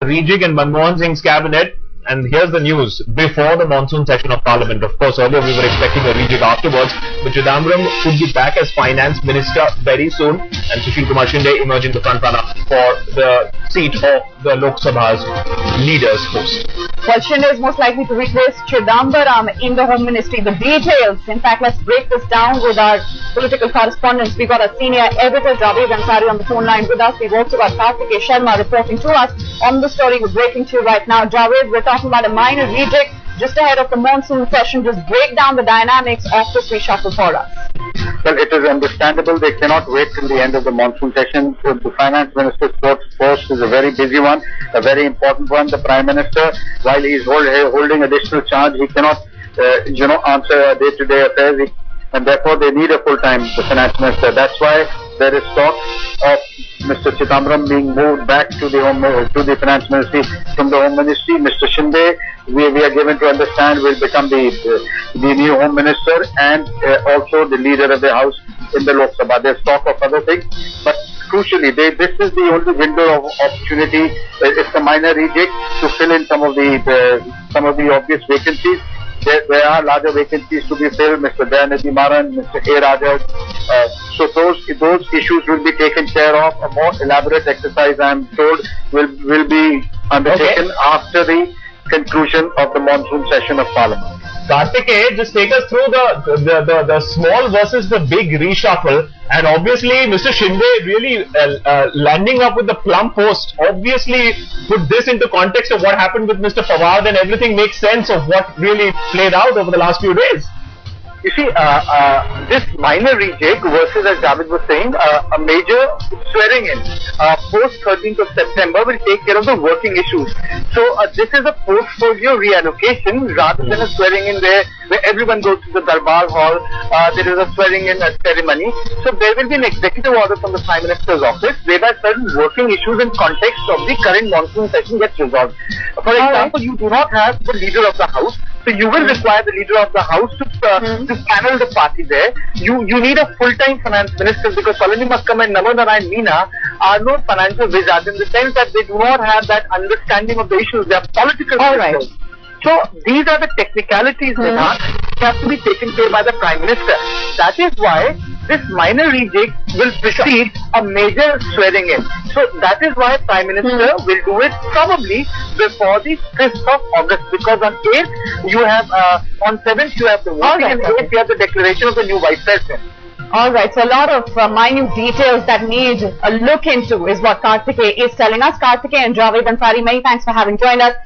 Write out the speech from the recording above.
Rejig and Manmohan Singh's cabinet, and here's the news before the monsoon session of Parliament. Of course, earlier we were expecting a rejig afterwards, but Chidambaram could be back as Finance Minister very soon, and Sushil Kumar Shinde emerging the front runner for the seat of the Lok Sabha's leader's post. Well, Shinde is most likely to replace Chidambaram in the Home Ministry. The details, in fact, let's break this down with our political correspondents. We've got our senior editor Javed Ansari on the phone line with us. We've also got Kartikeya Sharma reporting to us on the story we're breaking to you right now. Javed, we're talking about a minor rejig just ahead of the monsoon session. Just break down the dynamics of this reshuffle for us. Well, it is understandable they cannot wait till the end of the monsoon session. The Finance Minister's post is a very busy one, a very important one. The Prime Minister, while he is holding additional charge, he cannot, answer day-to-day affairs, and therefore they need a full-time Finance Minister. That's why there is talk of Mr. Chidambaram being moved back to the Finance Ministry from the Home Ministry. Mr. Shinde, we are given to understand, will become the new Home Minister and also the leader of the House in the Lok Sabha. There's talk of other things, but crucially, this is the only window of opportunity. It's a minor rejig to fill in some of the obvious vacancies. There are larger vacancies to be filled. Mr. Dayanidhi Maran, Mr. A. Raja. So those issues will be taken care of. A more elaborate exercise, I am told, will be undertaken after the conclusion of the monsoon session of Parliament. Kartikeya, just take us through the small versus the big reshuffle, and obviously Mr. Shinde really landing up with the plum post obviously put this into context of what happened with Mr. Fawad, and everything makes sense of what really played out over the last few days. You see, this minor rejig versus, as Javed was saying, a major swearing in post 13th of September will take care of the working issues. So this is a portfolio reallocation rather than a swearing in where everyone goes to the Darbar Hall. There is a swearing in ceremony. So there will be an executive order from the Prime Minister's office whereby certain working issues in context of the current monsoon session gets resolved. For example, you do not have the leader of the House. So you will require the leader of the House to panel the party there. You need a full-time finance minister because Palani Makkam and Namo Narayan Meena are no financial wizards in the sense that they do not have that understanding of the issues. They are political officials. So these are the technicalities that have to be taken care by the Prime Minister. That is why this minor rejig will precede a major swearing in. So that is why Prime Minister will do it probably before the 5th of August, because on 8th you have, on 7th you have the voting, and 8th you have the declaration of the new Vice President. Alright, so a lot of minute details that need a look into is what Kartikeya is telling us. Kartikeya and Javed Ansari, many thanks for having joined us.